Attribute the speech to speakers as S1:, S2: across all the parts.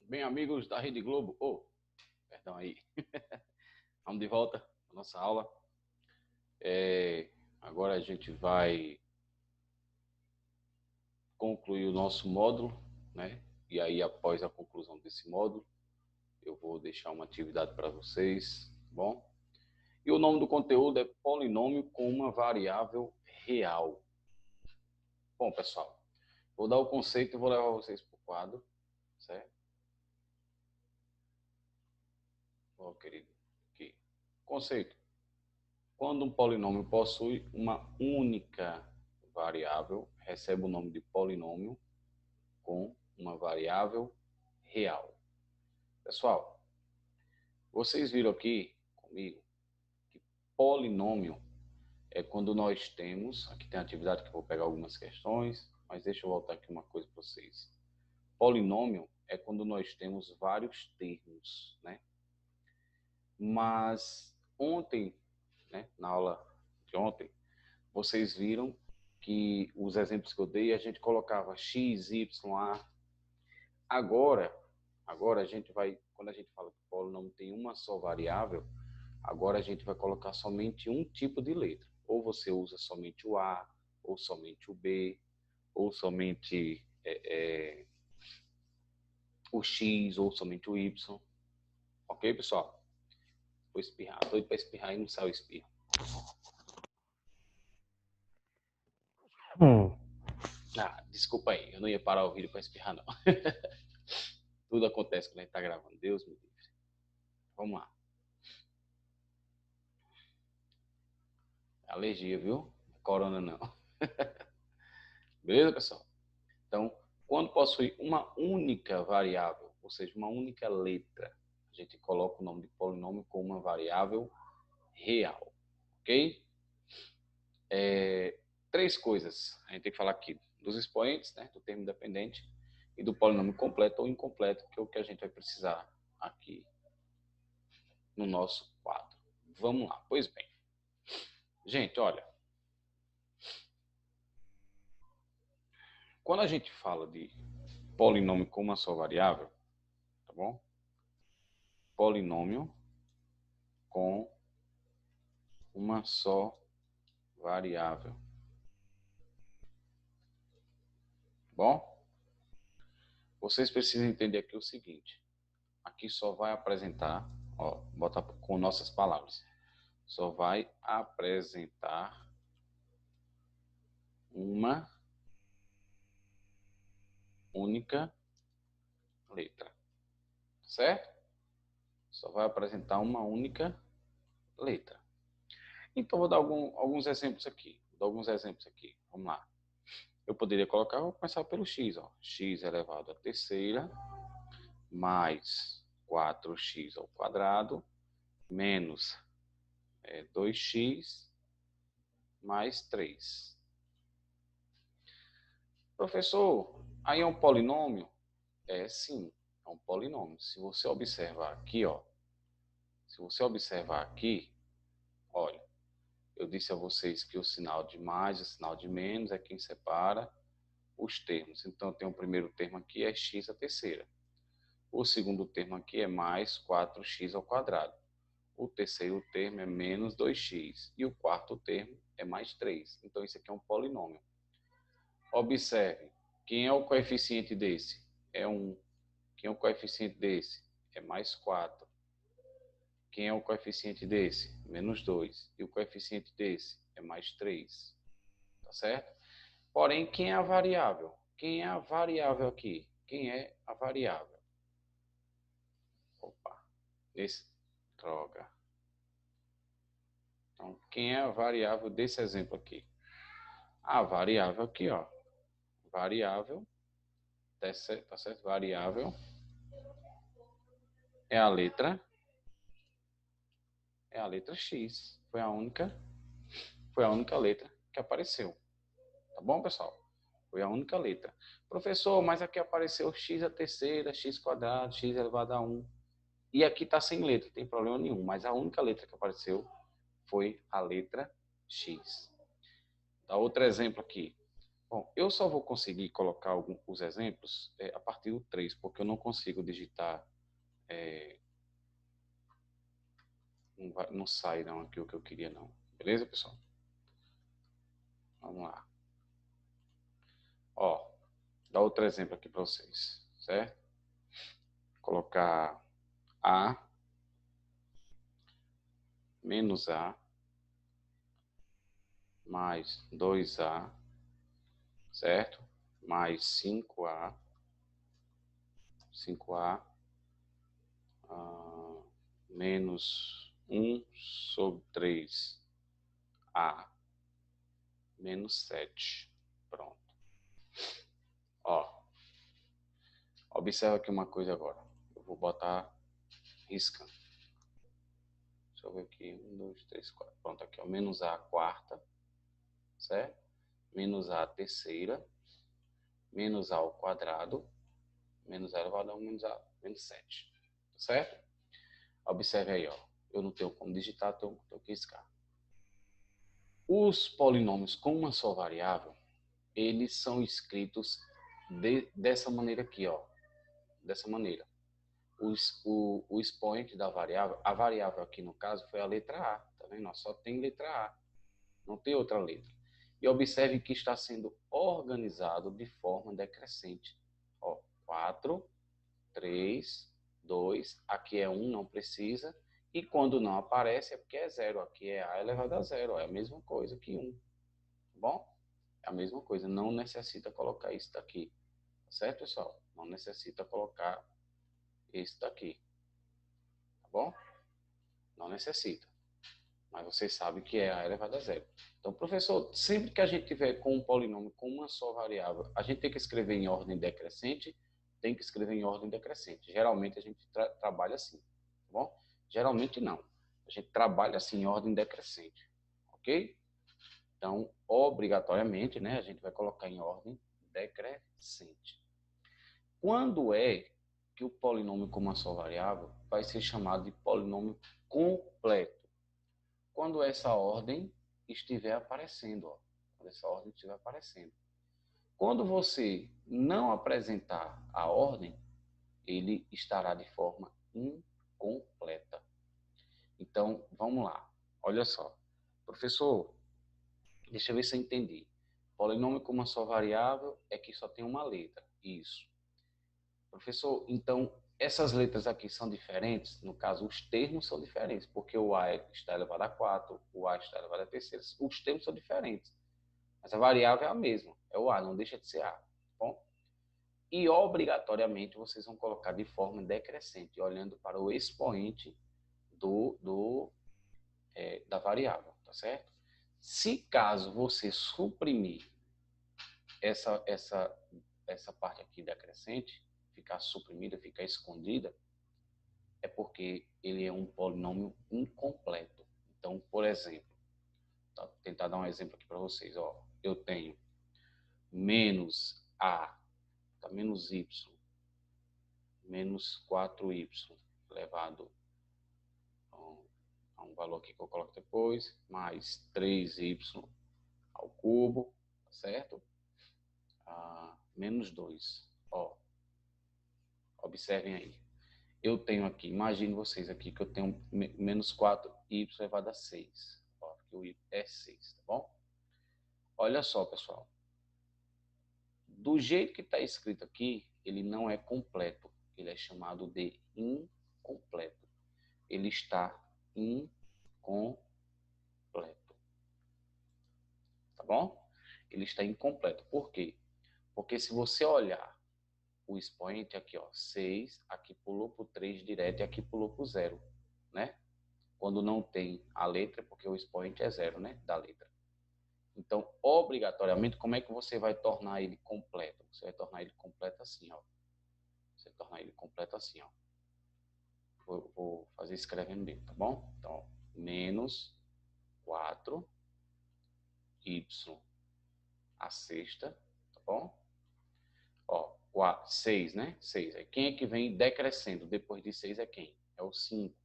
S1: Bem, amigos da Rede Globo, perdão aí, vamos de volta à nossa aula. Agora a gente vai concluir o nosso módulo, né? E aí, após a conclusão desse módulo, eu vou deixar uma atividade para vocês, tá bom? E o nome do conteúdo é polinômio com uma variável real. Bom, pessoal, vou dar o conceito e vou levar vocês para o quadro, certo? Ó, querido, aqui. Conceito. Quando um polinômio possui uma única variável, recebe o nome de polinômio com uma variável real. Pessoal, vocês viram aqui comigo que polinômio é quando nós temos, aqui tem a atividade que eu vou pegar algumas questões, mas deixa eu voltar aqui uma coisa para vocês. Polinômio é quando nós temos vários termos, né? Mas ontem, né, na aula de ontem, vocês viram que os exemplos que eu dei, a gente colocava x, y, a. Agora a gente vai, quando a gente fala que o polinômio tem uma só variável, agora a gente vai colocar somente um tipo de letra. Ou você usa somente o a, ou somente o b, ou somente o x, ou somente o y. Ok, pessoal? Vou espirrar. Doido para espirrar e não sai o espirro. Desculpa aí, eu não ia parar o vídeo para espirrar, não. Tudo acontece quando a gente está gravando. Deus me livre. Vamos lá. Alergia, viu? Corona não. Beleza, pessoal? Então, quando possui uma única variável, ou seja, uma única letra, a gente coloca o nome de polinômio com uma variável real. Ok? Três coisas a gente tem que falar aqui. Dos expoentes, né, do termo dependente, e do polinômio completo ou incompleto, que é o que a gente vai precisar aqui no nosso quadro. Vamos lá. Pois bem. Gente, olha. Quando a gente fala de polinômio com uma só variável, tá bom? Polinômio com uma só variável. Bom, vocês precisam entender aqui o seguinte. Aqui só vai apresentar, ó, bota com nossas palavras. Só vai apresentar uma única letra. Certo? Só vai apresentar uma única letra. Então, vou dar alguns exemplos aqui. Vamos lá. Eu poderia colocar, vou começar pelo x. Ó. X elevado à terceira mais 4x ao quadrado menos 2x mais 3. Professor, aí é um polinômio? Sim, é um polinômio. Se você observar aqui, ó, olha, eu disse a vocês que o sinal de mais e o sinal de menos é quem separa os termos. Então, tem o primeiro termo aqui, é x à terceira. O segundo termo aqui é mais 4x ao quadrado. O terceiro termo é menos 2x. E o quarto termo é mais 3. Então, isso aqui é um polinômio. Observe, quem é o coeficiente desse? É 1. Quem é o coeficiente desse? É mais 4. Quem é o coeficiente desse? Menos 2. E o coeficiente desse? É mais 3. Tá certo? Porém, quem é a variável? Quem é a variável aqui? Quem é a variável? Opa, droga. Então, quem é a variável desse exemplo aqui? A variável aqui, ó. Variável, tá certo? Variável é a letra X. Foi a única letra que apareceu. Tá bom, pessoal? Foi a única letra. Professor, mas aqui apareceu x à terceira, x quadrado, x elevado a 1. E aqui está sem letra, não tem problema nenhum. Mas a única letra que apareceu foi a letra x. Dá outro exemplo aqui. Bom, eu só vou conseguir colocar os exemplos a partir do 3, porque eu não consigo digitar, não sai não aqui o que eu queria não. Beleza, pessoal? Vamos lá. Ó, dá outro exemplo aqui para vocês, certo? Colocar A menos A mais 2A, certo? Mais 5A menos 1 sobre 3A menos 7. Pronto. Ó, observa aqui uma coisa agora. Eu vou botar riscando. Deixa eu ver aqui. 1, 2, 3, 4. Pronto, aqui, ó. Menos A quarta, certo? Menos A terceira, menos A ao quadrado, menos A elevado a 1, menos A, menos 7. Certo? Observe aí, ó. Eu não tenho como digitar, tenho que riscar. Os polinômios com uma só variável, eles são escritos dessa maneira aqui, ó. Dessa maneira. O expoente da variável, a variável aqui no caso foi a letra A, tá vendo? Só tem letra A, não tem outra letra. E observe que está sendo organizado de forma decrescente. Ó, 4, 3, 2, aqui é 1, não precisa. E quando não aparece é porque é 0. Aqui é A elevado a 0. É a mesma coisa que 1. Tá bom? É a mesma coisa. Não necessita colocar isso daqui. Tá certo, pessoal? Não necessita colocar esse daqui. Tá bom? Não necessita. Mas vocês sabem que é A elevado a 0. Então, professor, sempre que a gente tiver com um polinômio com uma só variável, a gente tem que escrever em ordem decrescente? Tem que escrever em ordem decrescente. Geralmente a gente trabalha assim, tá bom? Geralmente não. A gente trabalha assim em ordem decrescente, ok? Então, obrigatoriamente, né, a gente vai colocar em ordem decrescente. Quando é que o polinômio com uma só variável vai ser chamado de polinômio completo? Quando essa ordem estiver aparecendo, ó. Quando essa ordem estiver aparecendo. Quando você não apresentar a ordem, ele estará de forma incompleta. Então, vamos lá. Olha só. Professor, deixa eu ver se eu entendi. Polinômio com uma só variável é que só tem uma letra. Isso. Professor, então essas letras aqui são diferentes? No caso, os termos são diferentes, porque o A está elevado a 4, o A está elevado a terceira. Os termos são diferentes. Mas a variável é a mesma. É o A, não deixa de ser A. Tá bom? E obrigatoriamente vocês vão colocar de forma decrescente, olhando para o expoente da variável, tá certo? Se caso você suprimir essa parte aqui decrescente, ficar suprimida, ficar escondida, é porque ele é um polinômio incompleto. Então, por exemplo, vou tentar dar um exemplo aqui para vocês. Ó, eu tenho menos A, tá, menos Y, menos 4Y, elevado a um valor aqui que eu coloco depois, mais 3Y ao cubo, tá certo? Menos 2. Ó, observem aí. Eu tenho aqui, imagine vocês aqui que eu tenho menos 4y elevado a 6. Ó, aqui o y é 6, tá bom? Olha só, pessoal. Do jeito que está escrito aqui, ele não é completo. Ele é chamado de incompleto. Ele está incompleto. Tá bom? Ele está incompleto. Por quê? Porque se você olhar o expoente aqui, ó, 6, aqui pulou para o 3 direto e aqui pulou para o 0, né? Quando não tem a letra, porque o expoente é 0, né? Da letra. Então, obrigatoriamente, como é que você vai tornar ele completo? Você vai tornar ele completo assim, ó. Você vai tornar ele completo assim, ó. Vou fazer escrevendo bem, tá bom? Então, ó, menos 4y a sexta, tá bom? Ó, 6, né? 6. Aí quem é que vem decrescendo depois de 6 é quem? É o 5.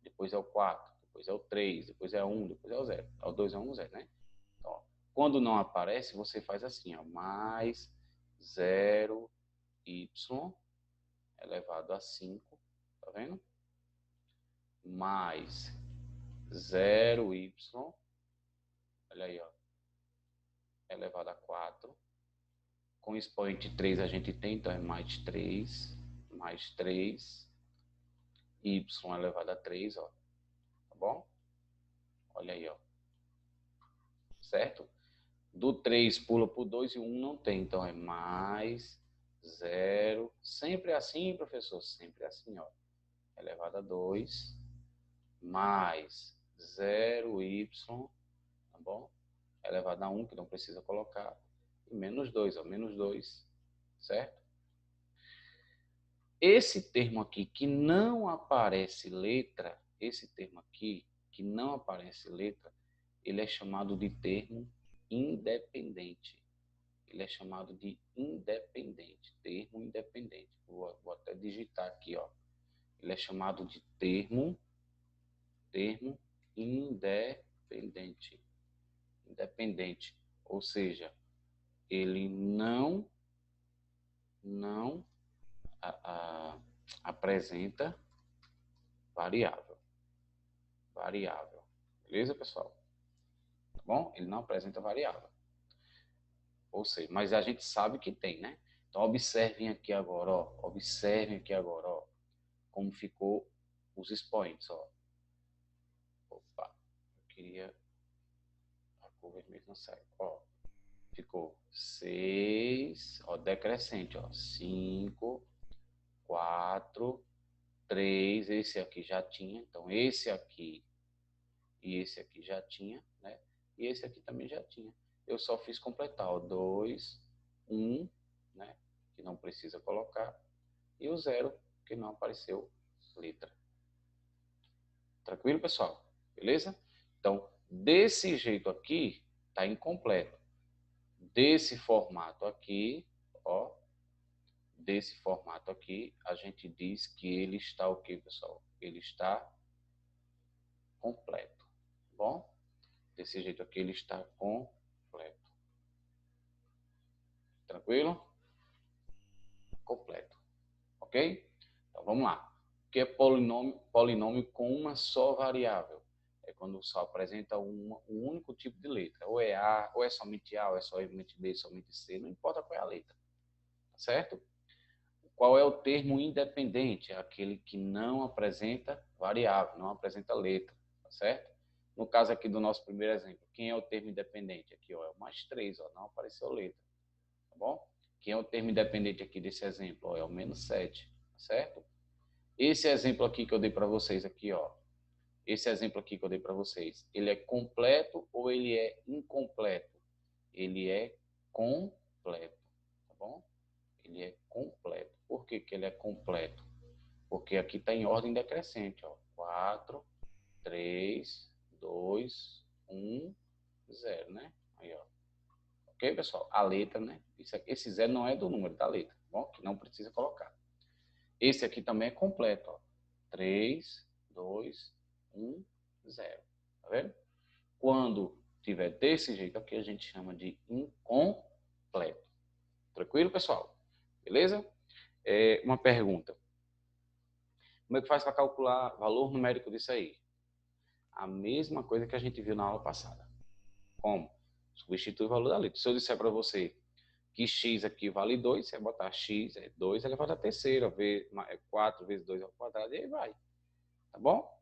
S1: Depois é o 4. Depois é o 3. Depois é o 1. Depois é o 0. É o 2, é o 1, 0, né? Então, ó, Quando não aparece, você faz assim, ó, mais 0y elevado a 5, tá vendo? Mais 0y, olha aí, ó, elevado a 4. Com expoente 3 a gente tem, então é mais 3 y elevado a 3, ó, tá bom? Olha aí, ó, certo? Do 3 pula para o 2 e o 1 não tem, então é mais 0. Sempre assim, professor? Sempre assim, ó. Elevado a 2 mais 0y, tá bom? Elevado a 1, que não precisa colocar, e menos 2, ó, menos 2, certo? Esse termo aqui que não aparece letra, esse termo aqui que não aparece letra, ele é chamado de termo independente. Ele é chamado de independente, termo independente. Vou até digitar aqui, ó. Ele é chamado de termo independente. Independente, ou seja, ele não apresenta variável. Beleza, pessoal? Tá bom? Ele não apresenta variável. Ou seja, mas a gente sabe que tem, né? Então, observem aqui agora, ó. Observem aqui agora, ó. Como ficou os expoentes, ó. Opa, eu queria... A cor vermelha não sai. Ó, ficou 6, ó, decrescente, ó. 5, 4, 3, esse aqui já tinha. Então, esse aqui e esse aqui já tinha, né? E esse aqui também já tinha. Eu só fiz completar, ó. 2, 1, né? Que não precisa colocar. E o 0, que não apareceu letra. Tranquilo, pessoal? Beleza? Então, desse jeito aqui, tá incompleto. Desse formato aqui, ó, desse formato aqui, a gente diz que ele está o quê, pessoal? Ele está completo, tá bom? Desse jeito aqui ele está completo. Tranquilo? Completo. Ok? Então vamos lá. O que é polinômio? Polinômio com uma só variável. É quando só apresenta um único tipo de letra. Ou é A, ou é somente A, ou é somente B, somente C. Não importa qual é a letra. Certo? Qual é o termo independente? É aquele que não apresenta variável, não apresenta letra. Tá certo? No caso aqui do nosso primeiro exemplo, quem é o termo independente? Aqui, ó, é o mais 3, ó, não apareceu letra. Tá bom? Quem é o termo independente aqui desse exemplo? Ó, é o menos 7. Tá certo? Esse exemplo aqui que eu dei para vocês aqui, ó. Esse exemplo aqui que eu dei para vocês, ele é completo ou ele é incompleto? Ele é completo, tá bom? Ele é completo. Por que que ele é completo? Porque aqui está em ordem decrescente, ó. 4, 3, 2, 1, 0, né? Aí, ó. Ok, pessoal? A letra, né? Esse 0 não é do número da letra, tá bom? Que não precisa colocar. Esse aqui também é completo, ó. 3, 2, 1, 0. Tá vendo? Quando tiver desse jeito aqui, a gente chama de incompleto. Tranquilo, pessoal? Beleza? Uma pergunta. Como é que faz para calcular valor numérico disso aí? A mesma coisa que a gente viu na aula passada. Como? Substitui o valor da letra. Se eu disser para você que x aqui vale 2, você vai botar x é 2 elevado à terceira, 4 vezes 2 ao quadrado, e aí vai. Tá bom?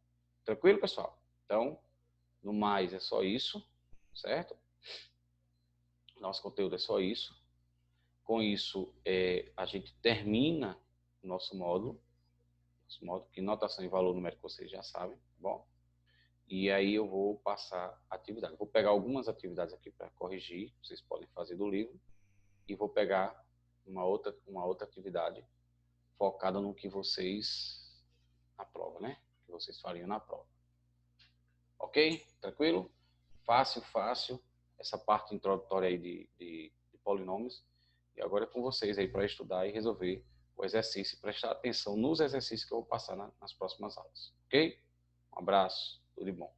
S1: Tranquilo, pessoal? Então, no mais é só isso, certo? Nosso conteúdo é só isso. Com isso, a gente termina o nosso módulo, que notação e valor numérico vocês já sabem, tá bom? E aí eu vou passar a atividade. Vou pegar algumas atividades aqui para corrigir, vocês podem fazer do livro, e vou pegar uma outra atividade focada no que vocês, na prova, né? Que vocês fariam na prova. Ok? Tranquilo? Fácil, fácil. Essa parte introdutória aí de polinômios. E agora é com vocês aí para estudar e resolver o exercício. Prestar atenção nos exercícios que eu vou passar nas próximas aulas. Ok? Um abraço. Tudo de bom.